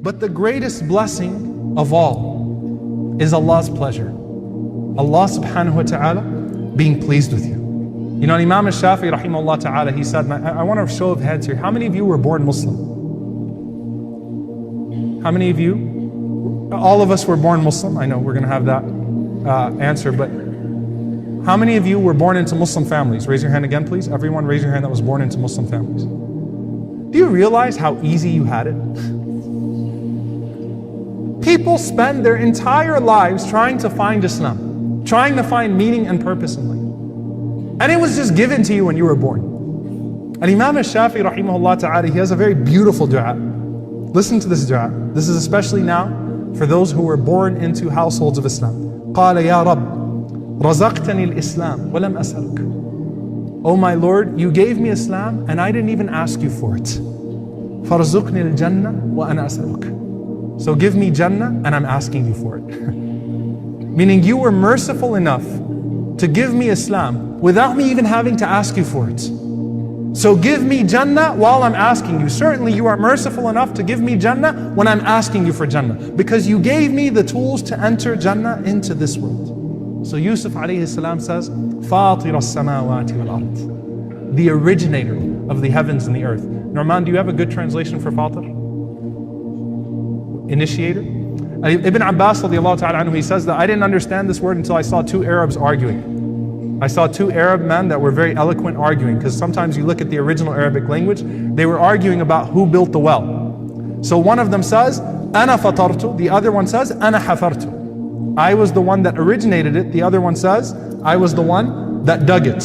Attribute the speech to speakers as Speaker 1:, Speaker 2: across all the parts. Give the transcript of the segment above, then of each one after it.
Speaker 1: But the greatest blessing of all is Allah's pleasure. Allah subhanahu wa ta'ala being pleased with you. You know, Imam al-Shafi'i rahimahullah ta'ala, he said, I want a show of hands here. How many of you were born Muslim? How many of you? All of us were born Muslim. I know we're going to have that answer, but how many of you were born into Muslim families? Raise your hand again, please. Everyone raise your hand that was born into Muslim families. Do you realize how easy you had it? People spend their entire lives trying to find Islam, trying to find meaning and purpose in life. And it was just given to you when you were born. And Imam al-Shafi'i rahimahullah ta'ala, he has a very beautiful dua. Listen to this dua. This is especially now for those who were born into households of Islam. قال يا رب رزقتني الإسلام ولم أسألك. Oh my Lord, you gave me Islam and I didn't even ask you for it. فارزقني الجنة وأنا أسألك. So give me Jannah and I'm asking you for it. Meaning you were merciful enough to give me Islam without me even having to ask you for it. So give me Jannah while I'm asking you. Certainly you are merciful enough to give me Jannah when I'm asking you for Jannah, because you gave me the tools to enter Jannah into this world. So Yusuf alayhi salam says, فَاطِرَ السَّمَاوَاتِ وَالْأَرْضِ, the originator of the heavens and the earth. Norman, do you have a good translation for Fatir? Initiator? Ibn Abbas radiallahu ta'ala anhu, he says that I didn't understand this word until I saw two Arabs arguing. I saw two Arab men that were very eloquent arguing, because sometimes you look at the original Arabic language, they were arguing about who built the well. So one of them says, أَنَا فَطَرْتُ, the other one says, أَنَا حَفَرْتُ. I was the one that originated it, the other one says, I was the one that dug it.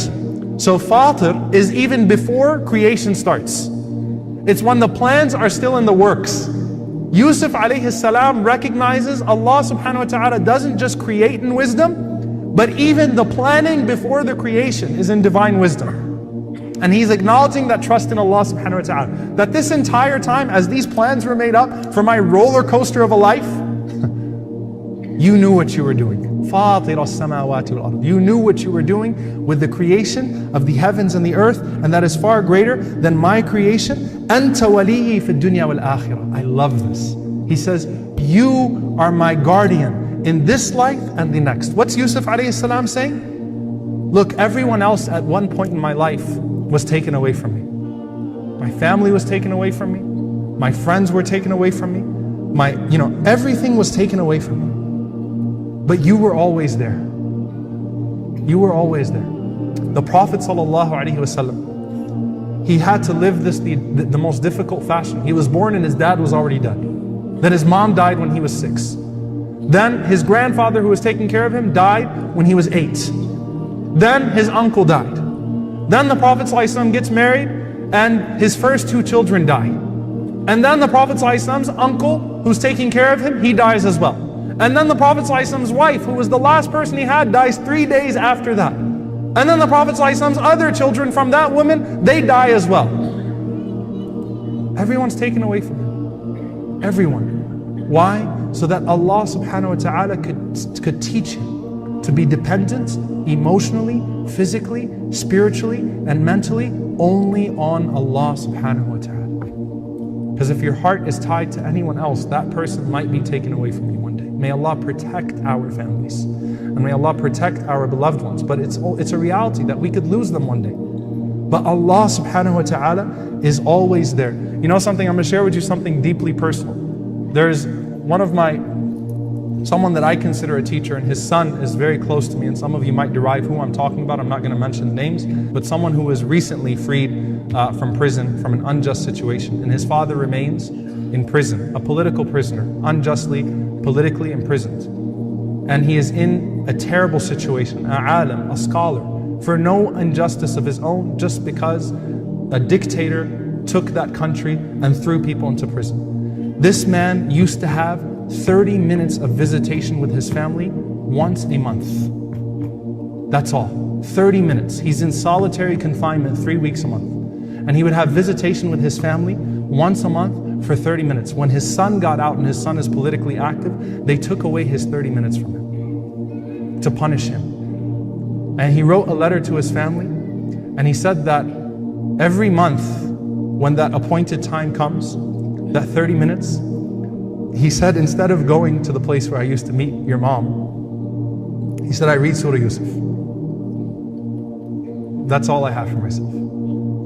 Speaker 1: So Fatir is even before creation starts. It's when the plans are still in the works. Yusuf alayhi salam recognizes Allah subhanahu wa ta'ala doesn't just create in wisdom, but even the planning before the creation is in divine wisdom. And he's acknowledging that trust in Allah subhanahu wa ta'ala. That this entire time, as these plans were made up for my roller coaster of a life, you knew what you were doing. فَاطِرَ السَّمَاوَاتِ وَالْأَرْضِ. You knew what you were doing with the creation of the heavens and the earth, and that is far greater than my creation. أَنْتَ وَلِيِّي فِي الدُّنْيَا وَالْآخِرَةِ. I love this. He says, you are my guardian in this life and the next. What's Yusuf alayhi salam saying? Look, everyone else at one point in my life was taken away from me. My family was taken away from me. My friends were taken away from me. Everything was taken away from me. But you were always there. You were always there. The Prophet ﷺ, he had to live this the most difficult fashion. He was born and his dad was already dead. Then his mom died when he was 6. Then his grandfather who was taking care of him died when he was 8. Then his uncle died. Then the Prophet ﷺ gets married and his first 2 children die. And then the Prophet ﷺ's uncle who's taking care of him, he dies as well. And then the Prophet ﷺ's wife, who was the last person he had, dies 3 days after that. And then the Prophet ﷺ's other children from that woman, they die as well. Everyone's taken away from him. Everyone. Why? So that Allah subhanahu wa ta'ala could teach him to be dependent emotionally, physically, spiritually, and mentally only on Allah subhanahu wa ta'ala. Because if your heart is tied to anyone else, that person might be taken away from you one day. May Allah protect our families. And may Allah protect our beloved ones. But it's a reality that we could lose them one day. But Allah subhanahu wa ta'ala is always there. You know something, I'm going to share with you something deeply personal. There's someone that I consider a teacher, and his son is very close to me, and some of you might derive who I'm talking about. I'm not going to mention names, but someone who was recently freed from prison, from an unjust situation, and his father remains in prison, a political prisoner, unjustly, politically imprisoned. And he is in a terrible situation, a alim, a scholar, for no injustice of his own, just because a dictator took that country and threw people into prison. This man used to have 30 minutes of visitation with his family once a month. That's all, 30 minutes. He's in solitary confinement 3 weeks a month. And he would have visitation with his family once a month for 30 minutes. When his son got out and his son is politically active, they took away his 30 minutes from him to punish him. And he wrote a letter to his family, and he said that every month when that appointed time comes, that 30 minutes, he said, instead of going to the place where I used to meet your mom, he said, I read Surah Yusuf. That's all I have for myself.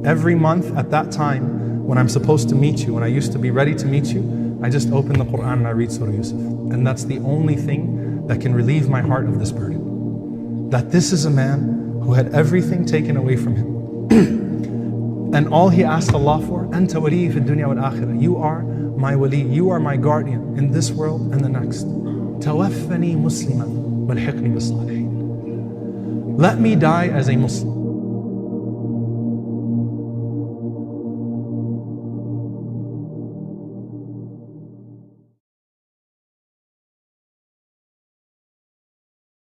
Speaker 1: Every month at that time, when I'm supposed to meet you, when I used to be ready to meet you, I just open the Quran and I read Surah Yusuf. And that's the only thing that can relieve my heart of this burden. That this is a man who had everything taken away from him. And all he asked Allah for, Anta wali fi dunya wal akhirah. You are my wali, you are my guardian in this world and the next. Tawaffani musliman walhiqni bis salihin. Let me die as a Muslim.